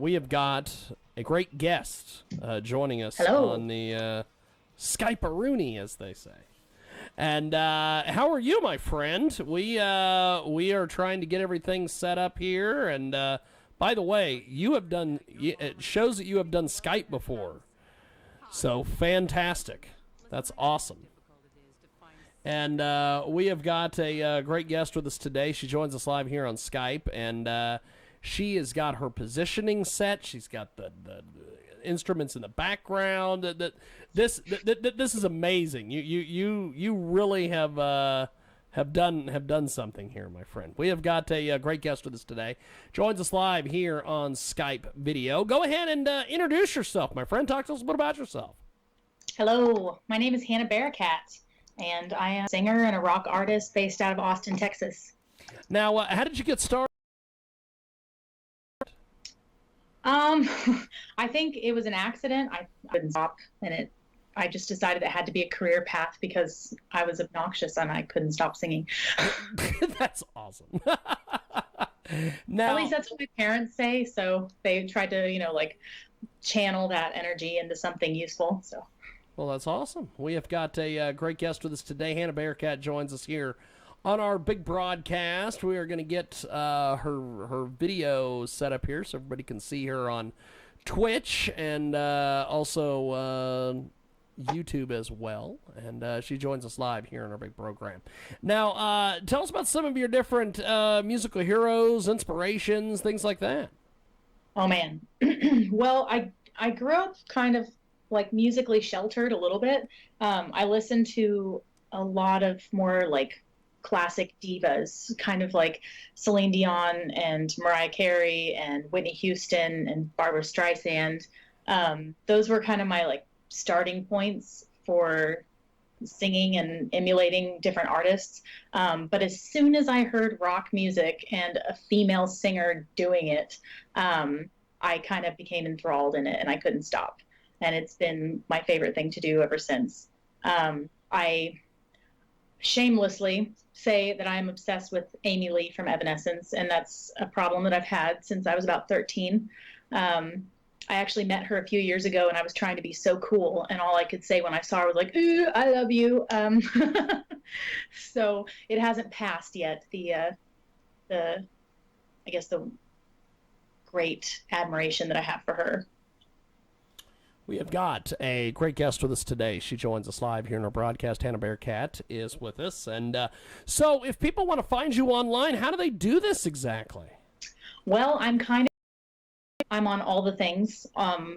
we have got a great guest joining us Hello. on the Skype-a-rooney, as they say. And how are you, my friend? We are trying to get everything set up here. And by the way, it shows that you have done Skype before. So fantastic. That's awesome. And we have got a great guest with us today. She joins us live here on Skype, and she has got her positioning set. She's got the instruments in the background. This is amazing. You really have done something here, my friend. We have got a great guest with us today. Joins us live here on Skype video. Go ahead and introduce yourself, my friend. Talk to us a bit about yourself. Hello, my name is Hanna Barakat, and I am a singer and a rock artist based out of Austin, Texas. Now, how did you get started? I think it was an accident. I couldn't stop, and I just decided it had to be a career path because I was obnoxious and I couldn't stop singing. That's awesome. Now, at least that's what my parents say, so they tried to, channel that energy into something useful, so... Well, that's awesome. We have got a great guest with us today. Hanna Barakat joins us here on our big broadcast. We are going to get her video set up here so everybody can see her on Twitch and also YouTube as well. And she joins us live here in our big program. Now, tell us about some of your different musical heroes, inspirations, things like that. Oh, man. Well, I grew up kind of like musically sheltered a little bit. I listened to a lot of more like classic divas, kind of like Celine Dion and Mariah Carey and Whitney Houston and Barbara Streisand. Those were kind of my like starting points for singing and emulating different artists. But as soon as I heard rock music and a female singer doing it, I kind of became enthralled in it and I couldn't stop. And it's been my favorite thing to do ever since. I shamelessly say that I am obsessed with Amy Lee from Evanescence, and that's a problem that I've had since I was about 13. I actually met her a few years ago, and I was trying to be so cool, and all I could say when I saw her was like, "Ooh, I love you." So it hasn't passed yet, the great admiration that I have for her. We have got a great guest with us today. She joins us live here in our broadcast. Hanna Barakat is with us. And so if people want to find you online, how do they do this exactly? Well, I'm on all the things,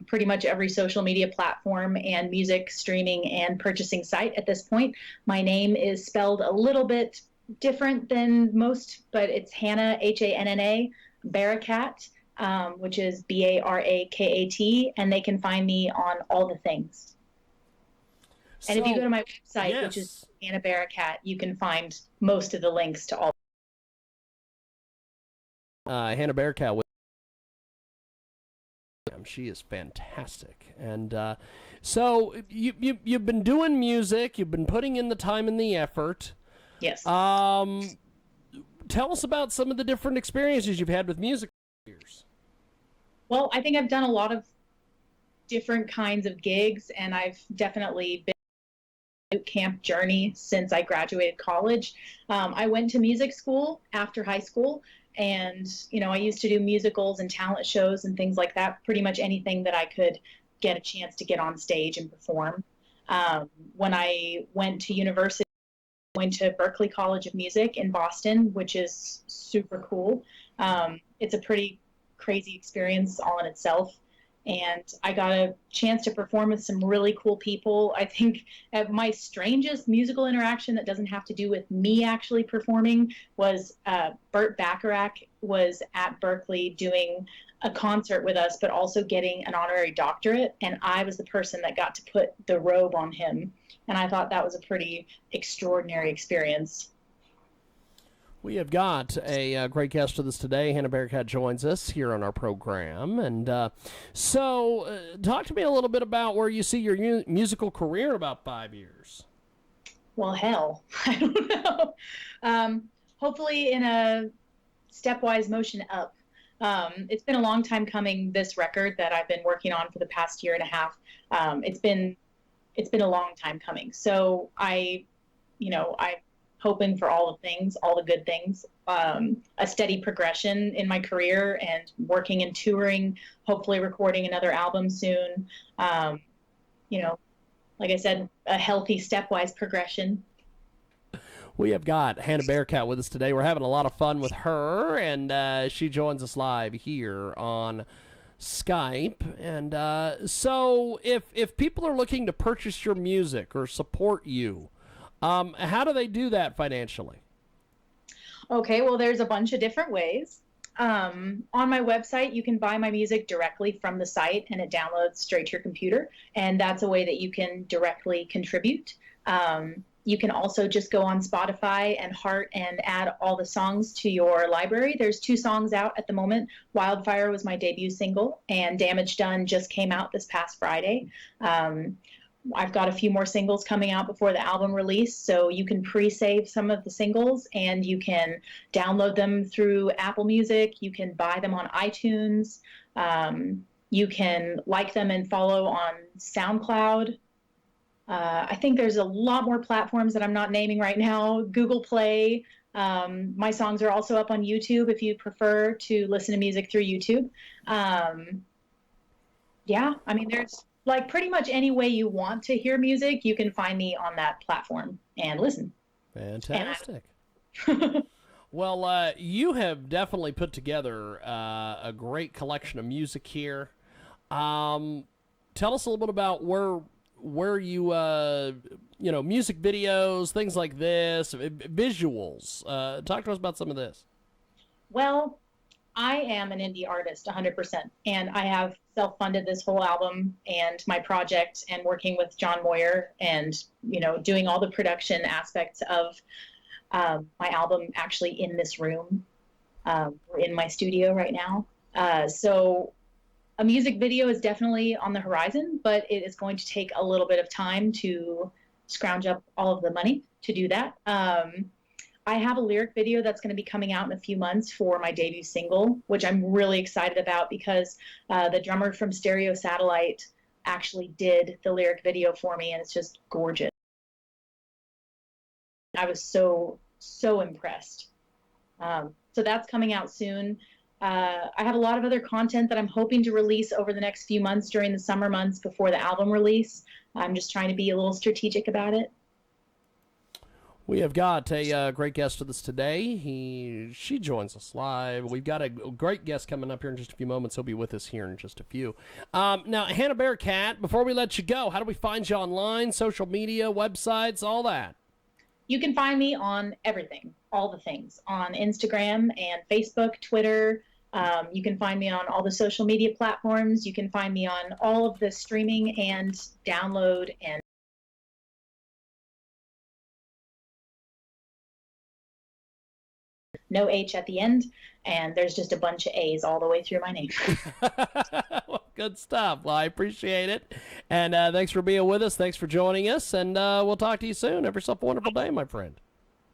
pretty much every social media platform and music streaming and purchasing site at this point. My name is spelled a little bit different than most, but it's Hanna, Hanna, Barakat. Which is Barakat, and they can find me on all the things. And if you go to my website, yes, which is Hanna Barakat, you can find most of the links to all. Hanna Barakat, she is fantastic, and so you've been doing music, you've been putting in the time and the effort. Yes. Tell us about some of the different experiences you've had with music. Well, I think I've done a lot of different kinds of gigs, and I've definitely been on a boot camp journey since I graduated college. I went to music school after high school, and I used to do musicals and talent shows and things like that, pretty much anything that I could get a chance to get on stage and perform. When I went to university, I went to Berklee College of Music in Boston, which is super cool. It's a pretty crazy experience all in itself, and I got a chance to perform with some really cool people. I think my strangest musical interaction that doesn't have to do with me actually performing was Burt Bacharach was at Berklee doing a concert with us, but also getting an honorary doctorate, and I was the person that got to put the robe on him, and I thought that was a pretty extraordinary experience. We have got a great guest with us today. Hanna Barakat joins us here on our program. And so talk to me a little bit about where you see your musical career in about 5 years. Well, hell, I don't know. Hopefully in a stepwise motion up. It's been a long time coming, this record that I've been working on for the past year and a half. It's been a long time coming. So I'm hoping for all the things, all the good things, a steady progression in my career and working and touring, hopefully recording another album soon. Um, you know, like I said, a healthy stepwise progression. We have got Hanna Bearcat with us today. We're having a lot of fun with her, and she joins us live here on Skype. And so, if people are looking to purchase your music or support you, how do they do that financially? Okay, well, there's a bunch of different ways. On my website, you can buy my music directly from the site and it downloads straight to your computer. And that's a way that you can directly contribute. You can also just go on Spotify and Heart and add all the songs to your library. There's 2 songs out at the moment. Wildfire was my debut single, and Damage Done just came out this past Friday. I've got a few more singles coming out before the album release, so you can pre-save some of the singles and you can download them through Apple Music. You can buy them on iTunes. You can like them and follow on SoundCloud. I think there's a lot more platforms that I'm not naming right now. Google Play. My songs are also up on YouTube if you prefer to listen to music through YouTube. Yeah, I mean, there's like pretty much any way you want to hear music, you can find me on that platform and listen. Fantastic. Well, you have definitely put together a great collection of music here. Tell us a little bit about where you music videos, things like this, visuals. Talk to us about some of this. Well, I am an indie artist 100%, and I have self-funded this whole album and my project and working with John Moyer and, doing all the production aspects of my album actually in this room. We're in my studio right now. So a music video is definitely on the horizon, but it is going to take a little bit of time to scrounge up all of the money to do that. I have a lyric video that's going to be coming out in a few months for my debut single, which I'm really excited about because the drummer from Stereo Satellite actually did the lyric video for me, and it's just gorgeous. I was so, so impressed. So that's coming out soon. I have a lot of other content that I'm hoping to release over the next few months during the summer months before the album release. I'm just trying to be a little strategic about it. We have got a great guest with us today. She joins us live. We've got a great guest coming up here in just a few moments. He'll be with us here in just a few. Now, Hanna Bearcat, before we let you go, how do we find you online, social media, websites, all that? You can find me on everything, all the things, on Instagram and Facebook, Twitter. You can find me on all the social media platforms. You can find me on all of the streaming and download and no H at the end, and there's just a bunch of A's all the way through my name. Well, good stuff. Well, I appreciate it. And thanks for being with us. Thanks for joining us. And we'll talk to you soon. Have yourself a wonderful day, my friend.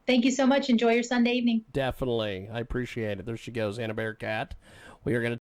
Thank you so much. Enjoy your Sunday evening. Definitely. I appreciate it. There she goes, Hanna Bearcat. We are going to